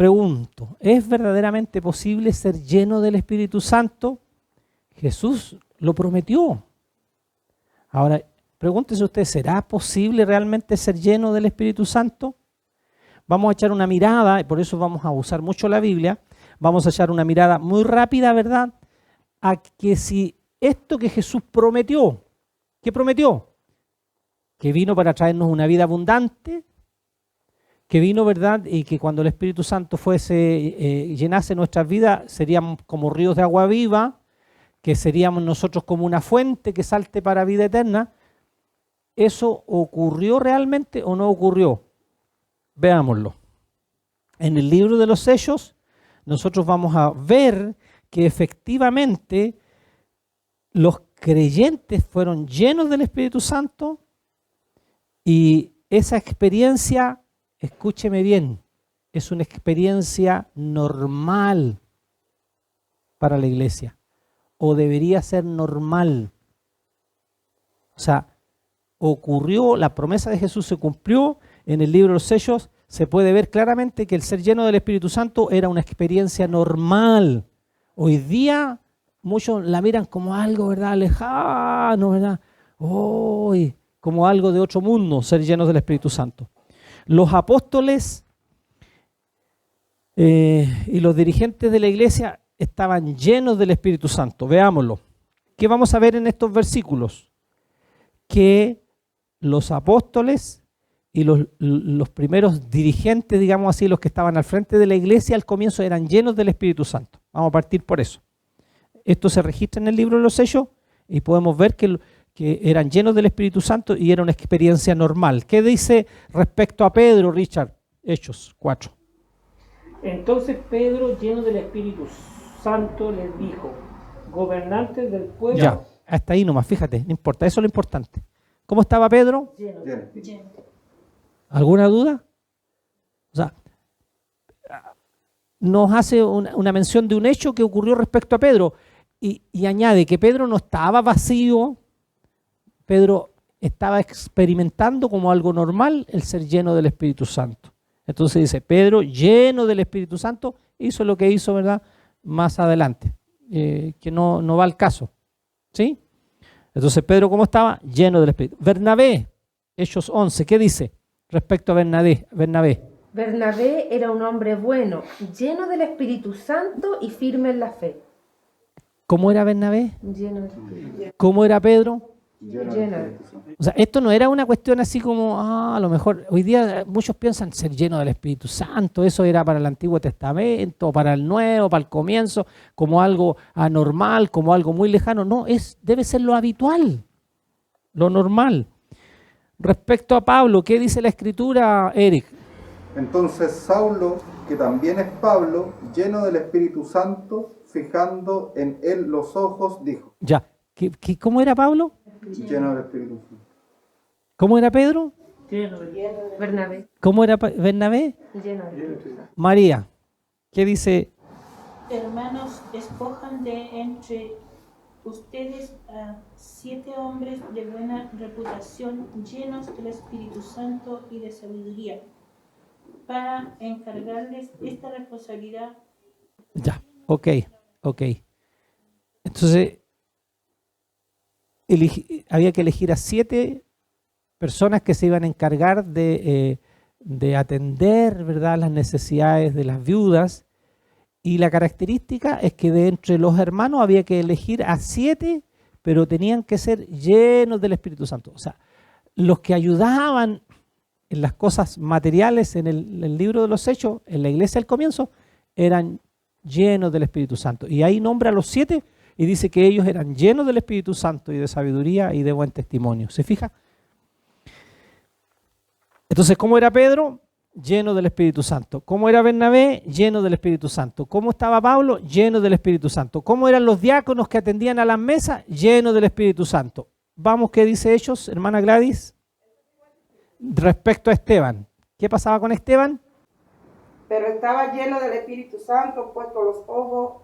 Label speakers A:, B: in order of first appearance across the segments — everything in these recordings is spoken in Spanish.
A: Pregunto, ¿es verdaderamente posible ser lleno del Espíritu Santo? Jesús lo prometió. Ahora, pregúntese usted, ¿será posible realmente ser lleno del Espíritu Santo? Vamos a echar una mirada, y por eso vamos a usar mucho la Biblia, vamos a echar una mirada muy rápida, ¿verdad? A que si esto que Jesús prometió, ¿qué prometió? Que vino para traernos una vida abundante, que vino, ¿verdad? Y que cuando el Espíritu Santo llenase nuestras vidas, seríamos como ríos de agua viva, que seríamos nosotros como una fuente que salte para vida eterna. ¿Eso ocurrió realmente o no ocurrió? Veámoslo. En el libro de los sellos, nosotros vamos a ver que efectivamente los creyentes fueron llenos del Espíritu Santo y esa experiencia, escúcheme bien, es una experiencia normal para la iglesia, o debería ser normal. O sea, ocurrió, la promesa de Jesús se cumplió. En el libro de los sellos se puede ver claramente que el ser lleno del Espíritu Santo era una experiencia normal. Hoy día muchos la miran como algo, ¿verdad?, lejano, ¿verdad? Como algo de otro mundo, ser llenos del Espíritu Santo. Los apóstoles y los dirigentes de la iglesia estaban llenos del Espíritu Santo. Veámoslo. ¿Qué vamos a ver en estos versículos? Que los apóstoles y los primeros dirigentes, digamos así, los que estaban al frente de la iglesia al comienzo eran llenos del Espíritu Santo. Vamos a partir por eso. Esto se registra en el libro de los sellos y podemos ver que eran llenos del Espíritu Santo y era una experiencia normal. ¿Qué dice respecto a Pedro, Richard? Hechos 4.
B: Entonces Pedro, lleno del Espíritu Santo, les dijo: gobernantes del pueblo.
A: Ya, hasta ahí nomás, fíjate, no importa, eso es lo importante. ¿Cómo estaba Pedro?
C: Lleno.
A: ¿Alguna duda? O sea, nos hace una mención de un hecho que ocurrió respecto a Pedro y añade que Pedro no estaba vacío, Pedro estaba experimentando como algo normal el ser lleno del Espíritu Santo. Entonces dice, Pedro, lleno del Espíritu Santo, hizo lo que hizo, ¿verdad?, más adelante, que no va al caso, ¿sí? Entonces Pedro, ¿cómo estaba? Lleno del Espíritu. Bernabé, Hechos 11, ¿qué dice respecto a Bernabé?
C: Bernabé era un hombre bueno, lleno del Espíritu Santo y firme en la fe.
A: ¿Cómo era Bernabé?
C: Lleno del Espíritu.
A: ¿Cómo era Pedro?
C: Lleno.
A: O sea, esto no era una cuestión así como, a lo mejor, hoy día muchos piensan ser lleno del Espíritu Santo, eso era para el Antiguo Testamento, para el Nuevo, para el comienzo, como algo anormal, como algo muy lejano. No, debe ser lo habitual, lo normal. Respecto a Pablo, ¿qué dice la Escritura, Eric?
D: Entonces Saulo, que también es Pablo, lleno del Espíritu Santo, fijando en él los ojos, dijo.
A: Ya, ¿cómo era Pablo?
D: Lleno del Espíritu Santo.
A: ¿Cómo era Pedro?
C: Bernabé.
A: ¿Cómo era Bernabé?
C: Lleno del Espíritu Santo.
A: María, ¿qué dice?
E: Hermanos, escojan de entre ustedes a 7 hombres de buena reputación, llenos del Espíritu Santo y de sabiduría, para encargarles esta responsabilidad.
A: Ya, ok. Entonces, había que elegir a 7 personas que se iban a encargar de atender, ¿verdad?, las necesidades de las viudas. Y la característica es que de entre los hermanos había que elegir a 7, pero tenían que ser llenos del Espíritu Santo. O sea, los que ayudaban en las cosas materiales en el libro de los Hechos, en la iglesia al comienzo, eran llenos del Espíritu Santo. Y ahí nombra a los 7 y dice que ellos eran llenos del Espíritu Santo y de sabiduría y de buen testimonio. ¿Se fija? Entonces, ¿cómo era Pedro? Lleno del Espíritu Santo. ¿Cómo era Bernabé? Lleno del Espíritu Santo. ¿Cómo estaba Pablo? Lleno del Espíritu Santo. ¿Cómo eran los diáconos que atendían a las mesas? Lleno del Espíritu Santo. Vamos, ¿qué dice Hechos, hermana Gladys? Respecto a Esteban. ¿Qué pasaba con Esteban?
F: Pero estaba lleno del Espíritu Santo, puesto los ojos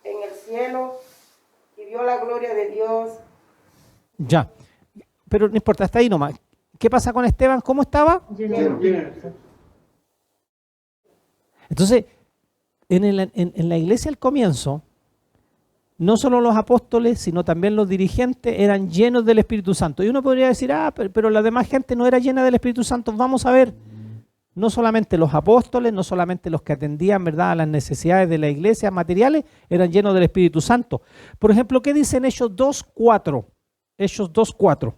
F: en el cielo y vio la gloria de Dios.
A: Ya, pero no importa, hasta ahí nomás. ¿Qué pasa con Esteban? ¿Cómo estaba?
C: Lleno.
A: Entonces, en la iglesia al comienzo, no solo los apóstoles, sino también los dirigentes eran llenos del Espíritu Santo. Y uno podría decir, pero la demás gente no era llena del Espíritu Santo. Vamos a ver, no solamente los apóstoles, no solamente los que atendían, ¿verdad?, a las necesidades de la iglesia materiales, eran llenos del Espíritu Santo. Por ejemplo, ¿qué dicen Hechos 2:4? Hechos 2:4.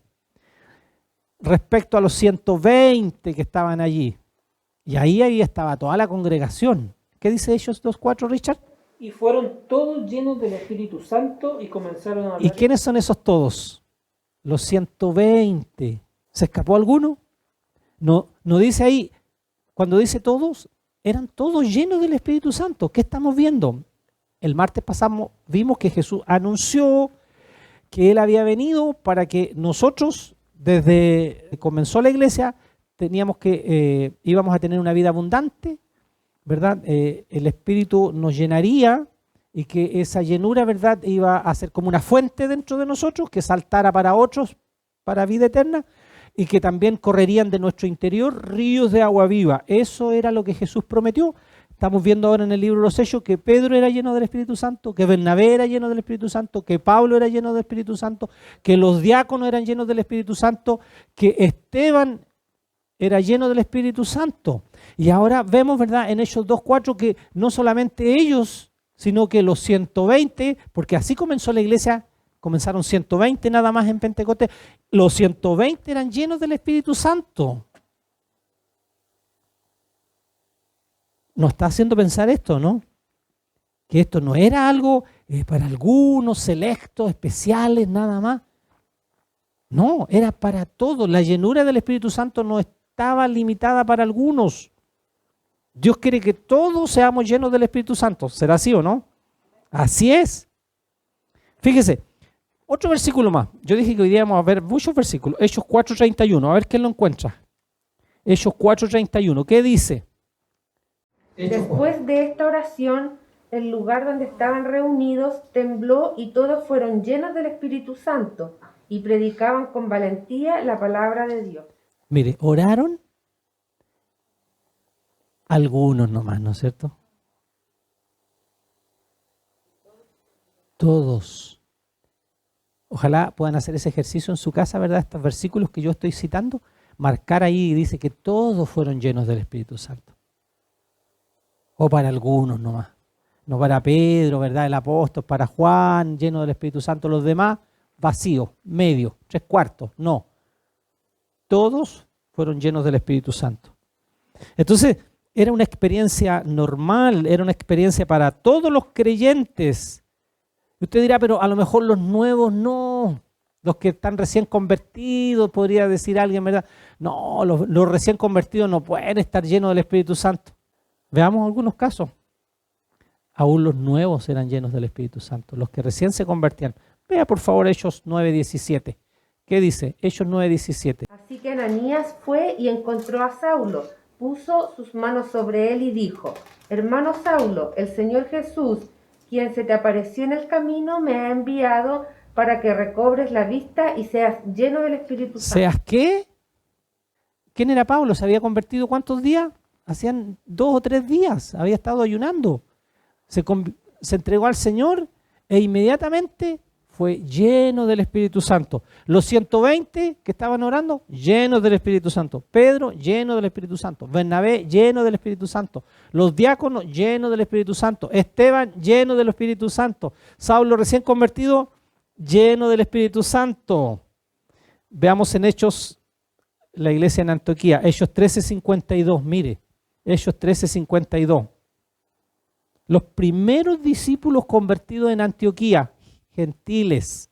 A: Respecto a los 120 que estaban allí. Y ahí estaba toda la congregación. ¿Qué dice Hechos 2:4, Richard?
B: Y fueron todos llenos del Espíritu Santo y comenzaron a hablar.
A: ¿Y quiénes son esos todos? Los 120. ¿Se escapó alguno? No dice ahí, cuando dice todos, eran todos llenos del Espíritu Santo. ¿Qué estamos viendo? El martes pasado vimos que Jesús anunció que Él había venido para que nosotros, desde que comenzó la iglesia, íbamos a tener una vida abundante, ¿verdad? El Espíritu nos llenaría y que esa llenura, ¿verdad?, iba a ser como una fuente dentro de nosotros que saltara para otros para vida eterna y que también correrían de nuestro interior ríos de agua viva. Eso era lo que Jesús prometió. Estamos viendo ahora en el libro de los Hechos que Pedro era lleno del Espíritu Santo, que Bernabé era lleno del Espíritu Santo, que Pablo era lleno del Espíritu Santo, que los diáconos eran llenos del Espíritu Santo, que Esteban era lleno del Espíritu Santo. Y ahora vemos, ¿verdad?, en Hechos 2:4 que no solamente ellos, sino que los 120, porque así comenzó la iglesia, comenzaron 120 nada más en Pentecostés, los 120 eran llenos del Espíritu Santo. Nos está haciendo pensar esto, ¿no? Que esto no era algo para algunos selectos, especiales, nada más. No, era para todos. La llenura del Espíritu Santo no estaba limitada para algunos. Dios quiere que todos seamos llenos del Espíritu Santo. ¿Será así o no? Así es. Fíjese, otro versículo más. Yo dije que hoy día vamos a ver muchos versículos. Hechos 4:31. A ver quién lo encuentra. Hechos 4:31. ¿Qué dice?
C: Después de esta oración, el lugar donde estaban reunidos tembló y todos fueron llenos del Espíritu Santo y predicaban con valentía la palabra de Dios.
A: Mire, oraron algunos nomás, ¿no es cierto? Todos. Ojalá puedan hacer ese ejercicio en su casa, ¿verdad? Estos versículos que yo estoy citando, marcar ahí, dice que todos fueron llenos del Espíritu Santo. O para algunos nomás. No para Pedro, ¿verdad? El apóstol, para Juan, lleno del Espíritu Santo. Los demás, vacíos, medio, 3/4. No. Todos fueron llenos del Espíritu Santo. Entonces, era una experiencia normal, era una experiencia para todos los creyentes. Usted dirá, pero a lo mejor los nuevos no. Los que están recién convertidos, podría decir alguien, ¿verdad? No, los recién convertidos no pueden estar llenos del Espíritu Santo. Veamos algunos casos. Aún los nuevos eran llenos del Espíritu Santo, los que recién se convertían. Vea por favor Hechos 9:17. ¿Qué dice? Hechos 9:17.
C: Así que Ananías fue y encontró a Saulo, puso sus manos sobre él y dijo: Hermano Saulo, el Señor Jesús, quien se te apareció en el camino, me ha enviado para que recobres la vista y seas lleno del Espíritu Santo.
A: ¿Seas qué? ¿Quién era Pablo? ¿Se había convertido cuántos días? Hacían 2 o 3 días, había estado ayunando. Se entregó al Señor e inmediatamente fue lleno del Espíritu Santo. Los 120 que estaban orando, llenos del Espíritu Santo. Pedro, lleno del Espíritu Santo. Bernabé, lleno del Espíritu Santo. Los diáconos, llenos del Espíritu Santo. Esteban, lleno del Espíritu Santo. Saulo, recién convertido, lleno del Espíritu Santo. Veamos en Hechos, la iglesia en Antioquía, Hechos 13:52, mire. Hechos 13:52. Los primeros discípulos convertidos en Antioquía, gentiles,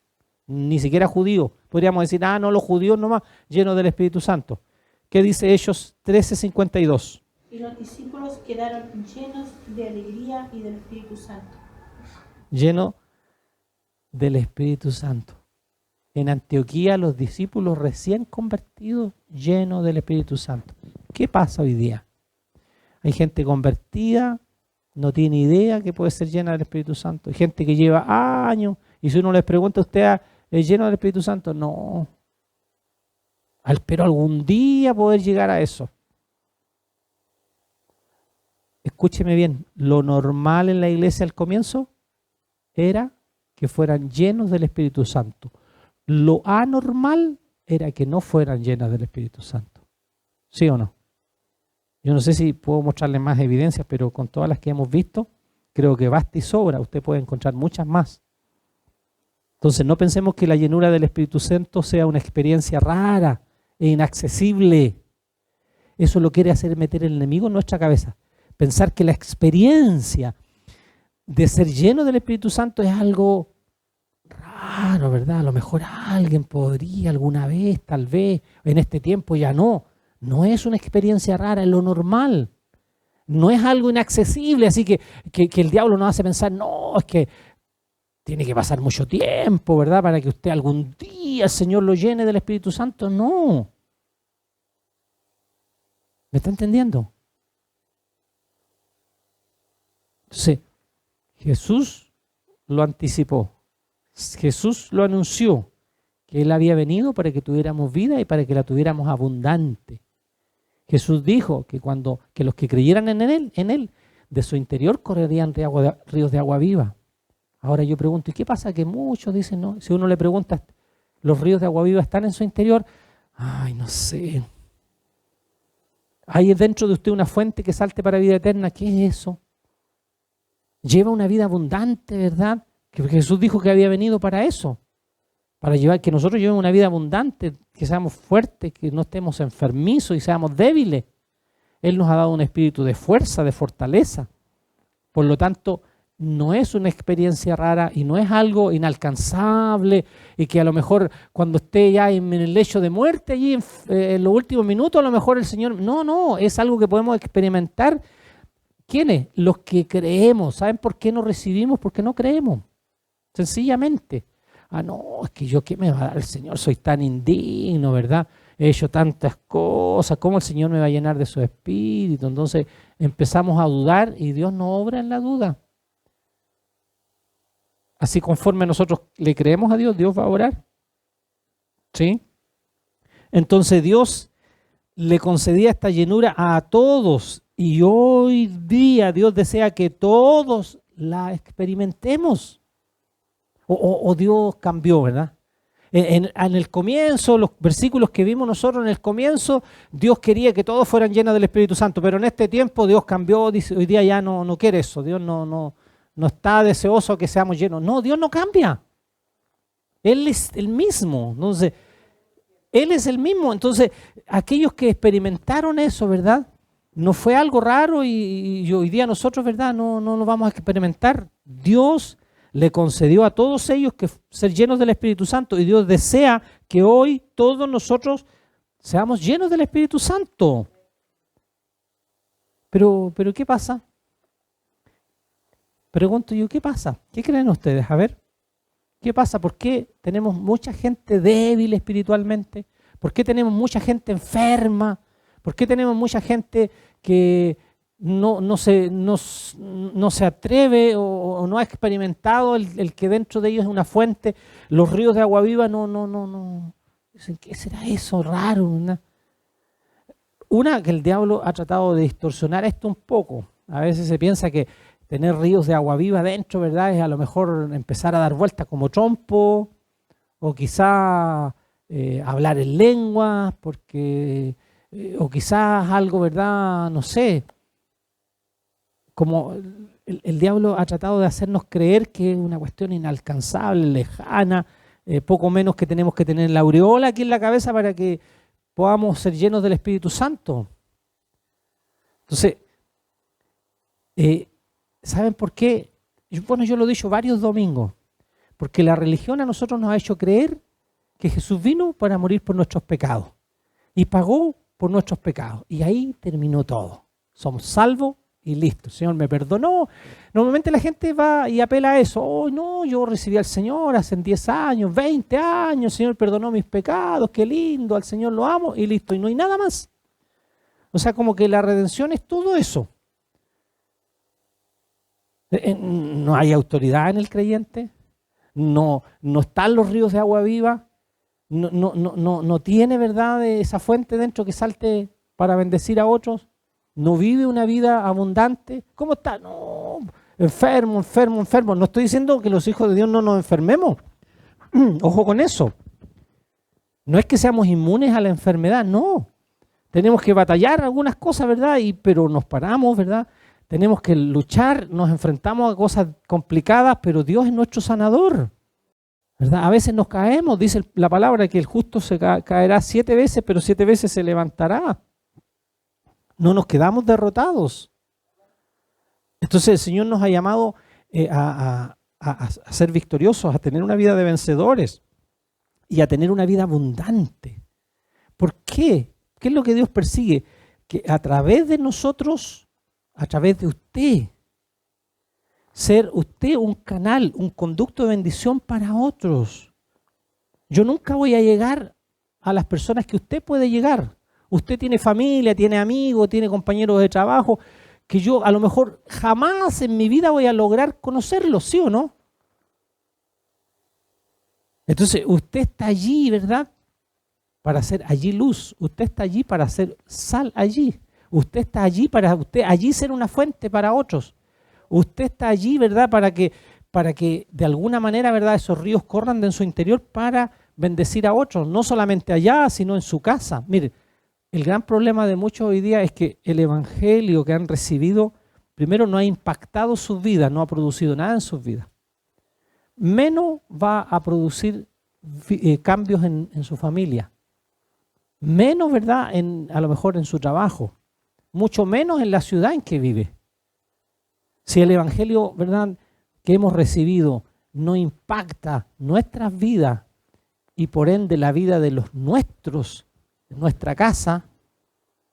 A: ni siquiera judíos. Podríamos decir, no, los judíos nomás, llenos del Espíritu Santo. ¿Qué dice Hechos 13:52?
E: Y los discípulos quedaron llenos de alegría y del Espíritu Santo.
A: Lleno del Espíritu Santo. En Antioquía, los discípulos recién convertidos, llenos del Espíritu Santo. ¿Qué pasa hoy día? Hay gente convertida, no tiene idea que puede ser llena del Espíritu Santo. Hay gente que lleva años y si uno les pregunta, ¿usted es lleno del Espíritu Santo? No. Espero algún día poder llegar a eso. escúcheme bien, lo normal en la iglesia al comienzo era que fueran llenos del Espíritu Santo. Lo anormal era que no fueran llenas del Espíritu Santo. ¿Sí o no? Yo no sé si puedo mostrarles más evidencias, pero con todas las que hemos visto, creo que basta y sobra. Usted puede encontrar muchas más. Entonces no pensemos que la llenura del Espíritu Santo sea una experiencia rara e inaccesible. Eso lo quiere hacer meter el enemigo en nuestra cabeza. Pensar que la experiencia de ser lleno del Espíritu Santo es algo raro, ¿verdad? A lo mejor alguien podría alguna vez, tal vez, en este tiempo ya no. No es una experiencia rara, es lo normal. No es algo inaccesible, así que el diablo nos hace pensar, no, es que tiene que pasar mucho tiempo, ¿verdad? Para que usted algún día el Señor lo llene del Espíritu Santo. No. ¿Me está entendiendo? Entonces, Jesús lo anticipó. Jesús lo anunció, que Él había venido para que tuviéramos vida y para que la tuviéramos abundante. Jesús dijo que los que creyeran en él, de su interior correrían ríos de agua viva. Ahora yo pregunto, ¿y qué pasa? Que muchos dicen, no, si uno le pregunta, ¿los ríos de agua viva están en su interior? Ay, no sé. ¿Hay dentro de usted una fuente que salte para vida eterna? ¿Qué es eso? Lleva una vida abundante, ¿verdad? Que Jesús dijo que había venido para eso. Para que nosotros llevemos una vida abundante, que seamos fuertes, que no estemos enfermizos y seamos débiles. Él nos ha dado un espíritu de fuerza, de fortaleza. Por lo tanto, no es una experiencia rara y no es algo inalcanzable y que a lo mejor cuando esté ya en el lecho de muerte, allí en los últimos minutos, a lo mejor el Señor... No, es algo que podemos experimentar. ¿Quiénes? Los que creemos. ¿Saben por qué no recibimos? Porque no creemos. Sencillamente. No, es que yo, ¿qué me va a dar el Señor? Soy tan indigno, ¿verdad? He hecho tantas cosas, ¿cómo el Señor me va a llenar de su espíritu? Entonces empezamos a dudar y Dios no obra en la duda. Así conforme nosotros le creemos a Dios, Dios va a orar. ¿Sí? Entonces Dios le concedía esta llenura a todos y hoy día Dios desea que todos la experimentemos. O Dios cambió, ¿verdad? En el comienzo, los versículos que vimos nosotros en el comienzo, Dios quería que todos fueran llenos del Espíritu Santo, pero en este tiempo Dios cambió, dice, hoy día ya no quiere eso, Dios no está deseoso que seamos llenos. No, Dios no cambia. Él es el mismo. Entonces, Él es el mismo. Entonces, aquellos que experimentaron eso, ¿verdad? No fue algo raro y hoy día nosotros, ¿verdad? No lo vamos a experimentar. Dios le concedió a todos ellos que ser llenos del Espíritu Santo y Dios desea que hoy todos nosotros seamos llenos del Espíritu Santo. Pero ¿qué pasa? Pregunto yo, ¿qué pasa? ¿Qué creen ustedes? A ver, ¿qué pasa? ¿Por qué tenemos mucha gente débil espiritualmente? ¿Por qué tenemos mucha gente enferma? ¿Por qué tenemos mucha gente que no se atreve o no ha experimentado el que dentro de ellos es una fuente, los ríos de agua viva? No. Dicen, ¿qué será eso raro? Una, que el diablo ha tratado de distorsionar esto un poco. A veces se piensa que tener ríos de agua viva dentro, ¿verdad?, es a lo mejor empezar a dar vueltas como trompo, o quizá hablar en lenguas, o quizás algo, ¿verdad?, no sé. Como el diablo ha tratado de hacernos creer que es una cuestión inalcanzable, lejana, poco menos que tenemos que tener la aureola aquí en la cabeza para que podamos ser llenos del Espíritu Santo. Entonces, ¿saben por qué? Yo lo he dicho varios domingos, porque la religión a nosotros nos ha hecho creer que Jesús vino para morir por nuestros pecados y pagó por nuestros pecados y ahí terminó todo. Somos salvos y listo, el Señor me perdonó. Normalmente la gente va y apela a eso. Oh, no, yo recibí al Señor hace 10 años, 20 años, el Señor perdonó mis pecados, qué lindo, al Señor lo amo y listo. Y no hay nada más. O sea, como que la redención es todo eso. No hay autoridad en el creyente, no están los ríos de agua viva, no tiene, ¿verdad?, esa fuente dentro que salte para bendecir a otros. no vive una vida abundante. ¿Cómo está? No, enfermo, enfermo, enfermo. No estoy diciendo que los hijos de Dios no nos enfermemos. Ojo con eso. No es que seamos inmunes a la enfermedad, no. Tenemos que batallar algunas cosas, ¿verdad? Pero nos paramos, ¿verdad? Tenemos que luchar, nos enfrentamos a cosas complicadas, pero Dios es nuestro sanador, ¿verdad? A veces nos caemos, dice la palabra que el justo se caerá 7 veces, pero 7 veces se levantará. No nos quedamos derrotados. Entonces el Señor nos ha llamado a ser victoriosos, a tener una vida de vencedores y a tener una vida abundante. ¿Por qué? ¿Qué es lo que Dios persigue? Que a través de nosotros, a través de usted, ser usted un canal, un conducto de bendición para otros. Yo nunca voy a llegar a las personas que usted puede llegar. Usted tiene familia, tiene amigos, tiene compañeros de trabajo, que yo a lo mejor jamás en mi vida voy a lograr conocerlos, ¿sí o no? Entonces, usted está allí, ¿verdad? Para hacer allí luz. Usted está allí para hacer sal allí. Usted está allí para allí ser una fuente para otros. Usted está allí, ¿verdad? Para que de alguna manera, ¿verdad? Esos ríos corran de en su interior para bendecir a otros. No solamente allá, sino en su casa. Mire, el gran problema de muchos hoy día es que el evangelio que han recibido, primero no ha impactado sus vidas, no ha producido nada en sus vidas. Menos va a producir cambios en su familia. Menos, ¿verdad? A lo mejor en su trabajo. Mucho menos en la ciudad en que vive. Si el evangelio, ¿verdad?, que hemos recibido no impacta nuestras vidas y por ende la vida de los nuestros, de nuestra casa,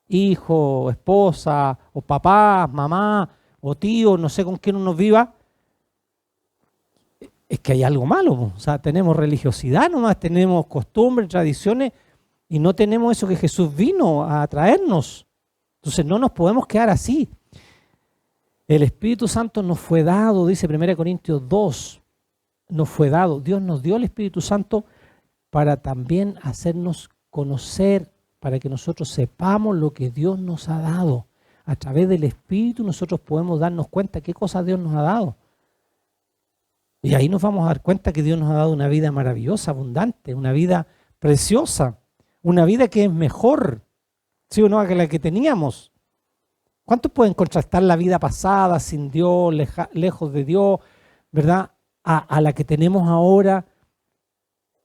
A: hijo, esposa, o papá, mamá, o tío, no sé con quién uno viva, es que hay algo malo. O sea, tenemos religiosidad nomás, tenemos costumbres, tradiciones, y no tenemos eso que Jesús vino a traernos. Entonces no nos podemos quedar así. El Espíritu Santo nos fue dado, dice 1 Corintios 2, nos fue dado. Dios nos dio el Espíritu Santo para también hacernos conocer, para que nosotros sepamos lo que Dios nos ha dado. A través del Espíritu nosotros podemos darnos cuenta qué cosas Dios nos ha dado. Y ahí nos vamos a dar cuenta que Dios nos ha dado una vida maravillosa, abundante, una vida preciosa. Una vida que es mejor, ¿sí o no?, que la que teníamos. ¿Cuántos pueden contrastar la vida pasada, sin Dios, lejos de Dios, ¿verdad?, a la que tenemos ahora?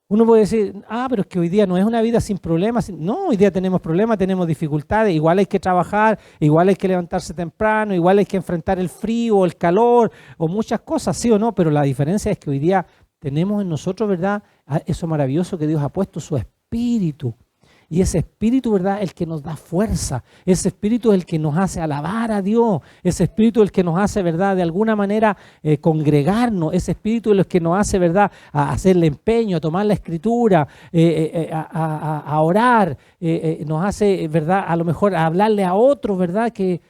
A: Uno puede decir, pero es que hoy día no es una vida sin problemas. No, hoy día tenemos problemas, tenemos dificultades, igual hay que trabajar, igual hay que levantarse temprano, igual hay que enfrentar el frío, el calor, o muchas cosas, ¿sí o no? Pero la diferencia es que hoy día tenemos en nosotros, ¿verdad?, eso maravilloso que Dios ha puesto, su Espíritu. Y ese Espíritu, ¿verdad?, el que nos da fuerza. Ese Espíritu es el que nos hace alabar a Dios. Ese Espíritu es el que nos hace, ¿verdad?, de alguna manera congregarnos. Ese Espíritu es el que nos hace, ¿verdad?, a hacerle empeño, a tomar la Escritura, a orar. Nos hace, ¿verdad?, a lo mejor a hablarle a otros, ¿verdad?, que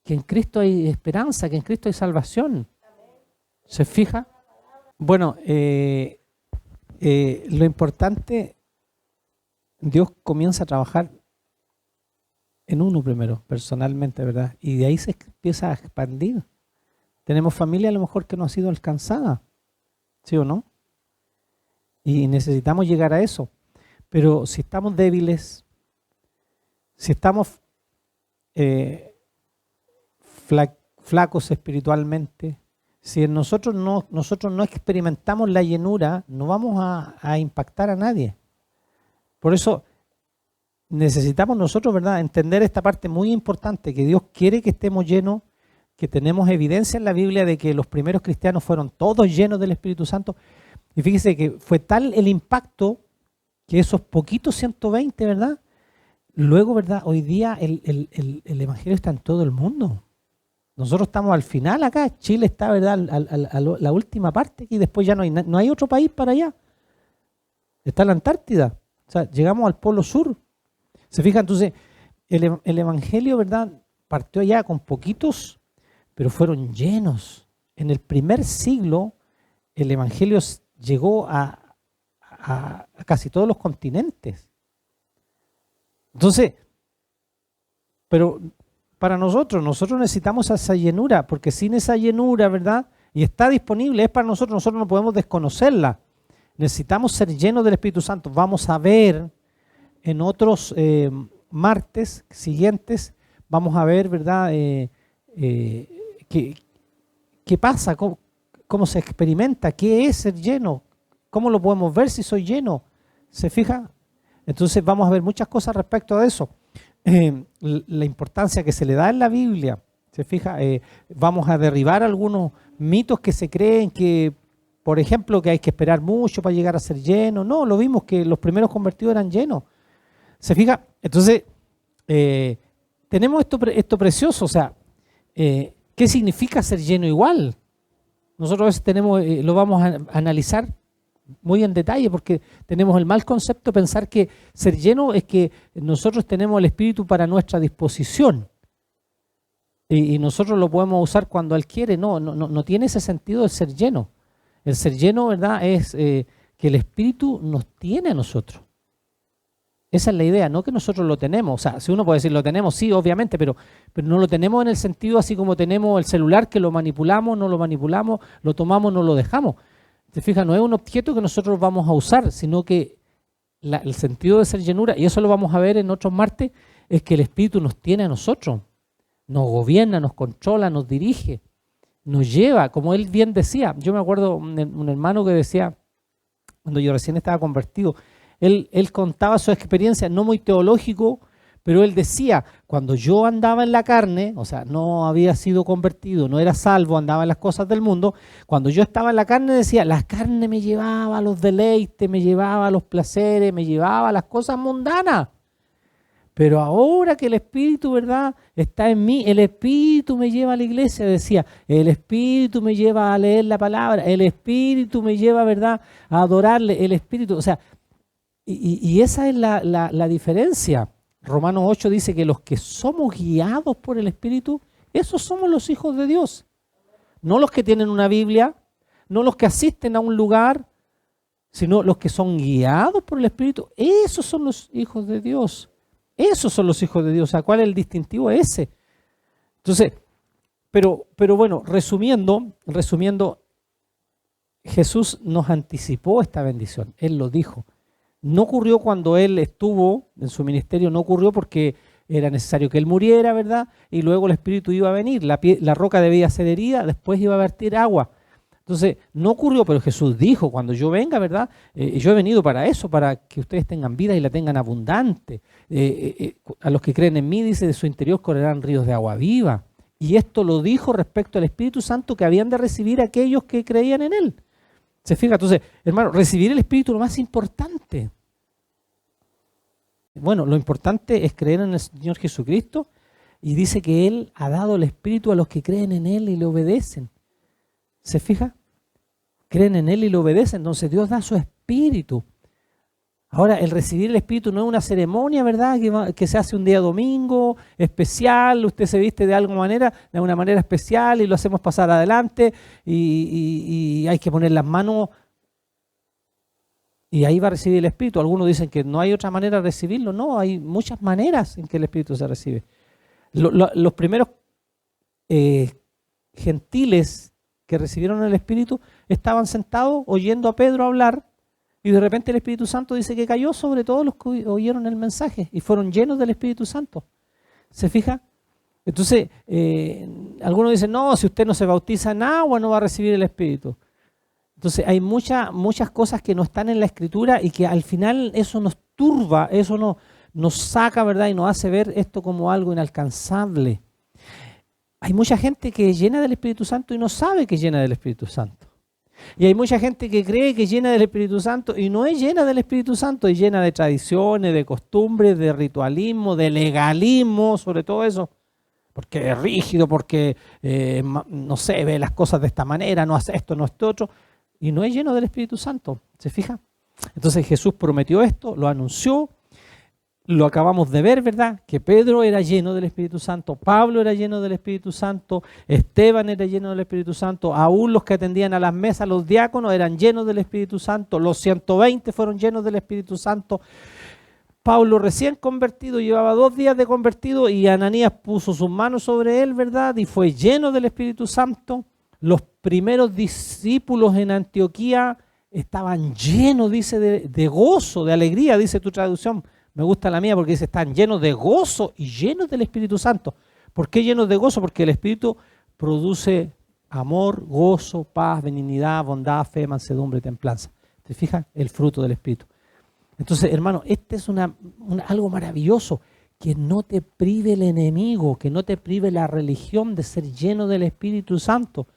A: en Cristo hay esperanza, que en Cristo hay salvación. ¿Se fija? Bueno, lo importante, Dios comienza a trabajar en uno primero, personalmente, ¿verdad? Y de ahí se empieza a expandir. Tenemos familia a lo mejor que no ha sido alcanzada, ¿sí o no? Y necesitamos llegar a eso. Pero si estamos débiles, si estamos flacos espiritualmente, si en nosotros no experimentamos la llenura, no vamos a impactar a nadie. Por eso necesitamos nosotros, ¿verdad?, entender esta parte muy importante, que Dios quiere que estemos llenos, que tenemos evidencia en la Biblia de que los primeros cristianos fueron todos llenos del Espíritu Santo. Y fíjese que fue tal el impacto que esos poquitos 120, ¿verdad? Luego, ¿verdad?, hoy día el Evangelio está en todo el mundo. Nosotros estamos al final acá, Chile está, ¿verdad?, a la última parte, y después ya no hay otro país para allá. Está la Antártida. O sea, llegamos al Polo Sur. ¿Se fijan? Entonces, el Evangelio, ¿verdad?, partió ya con poquitos, pero fueron llenos. En el primer siglo, el Evangelio llegó a casi todos los continentes. Entonces, pero para nosotros. Nosotros necesitamos esa llenura, porque sin esa llenura, ¿verdad? Y está disponible, es para nosotros no podemos desconocerla. Necesitamos ser llenos del Espíritu Santo. Vamos a ver en otros martes siguientes, vamos a ver, ¿verdad? ¿Qué pasa? ¿Cómo se experimenta? ¿Qué es ser lleno? ¿Cómo lo podemos ver si soy lleno? ¿Se fija? Entonces vamos a ver muchas cosas respecto a eso. La importancia que se le da en la Biblia. ¿Se fija? Vamos a derribar algunos mitos que se creen que, por ejemplo, que hay que esperar mucho para llegar a ser lleno. No, lo vimos que los primeros convertidos eran llenos. ¿Se fija? Entonces, tenemos esto precioso. O sea, ¿qué significa ser lleno igual? Nosotros a veces lo vamos a analizar muy en detalle porque tenemos el mal concepto de pensar que ser lleno es que nosotros tenemos el Espíritu para nuestra disposición y nosotros lo podemos usar cuando Él quiere. No tiene ese sentido de ser lleno. El ser lleno, ¿verdad?, es que el Espíritu nos tiene a nosotros. Esa es la idea, no que nosotros lo tenemos. O sea, si uno puede decir lo tenemos, sí, obviamente, pero no lo tenemos en el sentido así como tenemos el celular, que lo manipulamos, no lo manipulamos, lo tomamos, no lo dejamos. ¿Te fijas? No es un objeto que nosotros vamos a usar, sino que el sentido de ser llenura, y eso lo vamos a ver en otros martes, es que el Espíritu nos tiene a nosotros, nos gobierna, nos controla, nos dirige, nos lleva, como él bien decía. Yo me acuerdo un hermano que decía, cuando yo recién estaba convertido, él contaba su experiencia, no muy teológico, pero él decía, cuando yo andaba en la carne, o sea, no había sido convertido, no era salvo, andaba en las cosas del mundo, cuando yo estaba en la carne decía, la carne me llevaba a los deleites, me llevaba a los placeres, me llevaba a las cosas mundanas. Pero ahora que el Espíritu, ¿verdad?, está en mí, el Espíritu me lleva a la iglesia, decía, el Espíritu me lleva a leer la palabra, el Espíritu me lleva, ¿verdad?, a adorarle, el Espíritu, o sea, y esa es la diferencia. Romanos 8 dice que los que somos guiados por el Espíritu, esos somos los hijos de Dios. No los que tienen una Biblia, no los que asisten a un lugar, sino los que son guiados por el Espíritu. Esos son los hijos de Dios. Esos son los hijos de Dios. O sea, ¿cuál es el distintivo? Ese. Entonces, pero bueno, resumiendo, Jesús nos anticipó esta bendición. Él lo dijo. No ocurrió cuando Él estuvo en su ministerio, no ocurrió porque era necesario que Él muriera, ¿verdad? Y luego el Espíritu iba a venir, la roca debía ser herida, después iba a vertir agua. Entonces, no ocurrió, pero Jesús dijo, cuando yo venga, ¿verdad? Yo he venido para eso, para que ustedes tengan vida y la tengan abundante. A los que creen en mí, dice, de su interior correrán ríos de agua viva. Y esto lo dijo respecto al Espíritu Santo que habían de recibir aquellos que creían en Él. ¿Se fija? Entonces, hermano, recibir el Espíritu es lo más importante. Bueno, lo importante es creer en el Señor Jesucristo y dice que Él ha dado el Espíritu a los que creen en Él y le obedecen. ¿Se fija? Creen en Él y le obedecen, entonces Dios da su Espíritu. Ahora, el recibir el Espíritu no es una ceremonia, ¿verdad?, que se hace un día domingo especial, usted se viste de una manera especial y lo hacemos pasar adelante y hay que poner las manos y ahí va a recibir el Espíritu. Algunos dicen que no hay otra manera de recibirlo. No, hay muchas maneras en que el Espíritu se recibe. Los primeros gentiles que recibieron el Espíritu estaban sentados oyendo a Pedro hablar y de repente el Espíritu Santo dice que cayó sobre todos los que oyeron el mensaje y fueron llenos del Espíritu Santo. ¿Se fija? Entonces, algunos dicen, no, si usted no se bautiza en agua no va a recibir el Espíritu. Entonces hay muchas cosas que no están en la Escritura y que al final eso nos turba, eso nos saca, ¿verdad? Y nos hace ver esto como algo inalcanzable. Hay mucha gente que es llena del Espíritu Santo y no sabe que es llena del Espíritu Santo. Y hay mucha gente que cree que es llena del Espíritu Santo y no es llena del Espíritu Santo, es llena de tradiciones, de costumbres, de ritualismo, de legalismo, sobre todo eso. Porque es rígido, porque, no sé, ve las cosas de esta manera, no hace esto, no hace otro. Y no es lleno del Espíritu Santo, ¿se fija? Entonces Jesús prometió esto, lo anunció, lo acabamos de ver, ¿verdad? Que Pedro era lleno del Espíritu Santo, Pablo era lleno del Espíritu Santo, Esteban era lleno del Espíritu Santo, aún los que atendían a las mesas, los diáconos, eran llenos del Espíritu Santo, los 120 fueron llenos del Espíritu Santo. Pablo recién convertido, llevaba 2 días de convertido y Ananías puso sus manos sobre él, ¿verdad? Y fue lleno del Espíritu Santo. Los primeros discípulos en Antioquía estaban llenos, dice, de gozo, de alegría, dice tu traducción. Me gusta la mía porque dice, están llenos de gozo y llenos del Espíritu Santo. ¿Por qué llenos de gozo? Porque el Espíritu produce amor, gozo, paz, benignidad, bondad, fe, mansedumbre y templanza. ¿Te fijas? El fruto del Espíritu. Entonces, hermano, este es algo maravilloso, que no te prive el enemigo, que no te prive la religión de ser lleno del Espíritu Santo.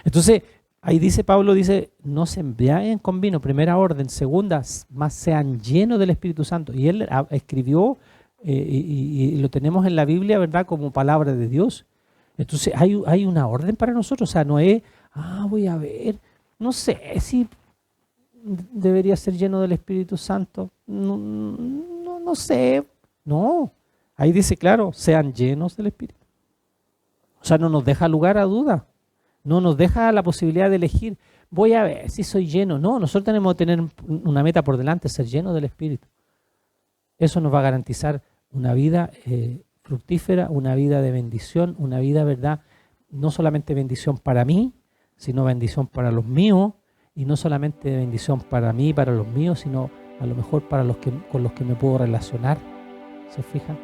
A: Entonces, ahí dice Pablo, dice, no se embriaguen con vino, primera orden, segunda, más sean llenos del Espíritu Santo. Y él escribió, y lo tenemos en la Biblia, ¿verdad?, como palabra de Dios. Entonces, hay una orden para nosotros, o sea, no es, voy a ver, no sé si debería ser lleno del Espíritu Santo, no sé, no. Ahí dice claro, sean llenos del Espíritu. O sea, no nos deja lugar a duda, no nos deja la posibilidad de elegir, voy a ver si soy lleno. No, nosotros tenemos que tener una meta por delante, ser llenos del Espíritu. Eso nos va a garantizar una vida fructífera, una vida de bendición, una vida, ¿verdad? No solamente bendición para mí, sino bendición para los míos, y no solamente bendición para mí y para los míos, sino a lo mejor para con los que me puedo relacionar. ¿Se fijan?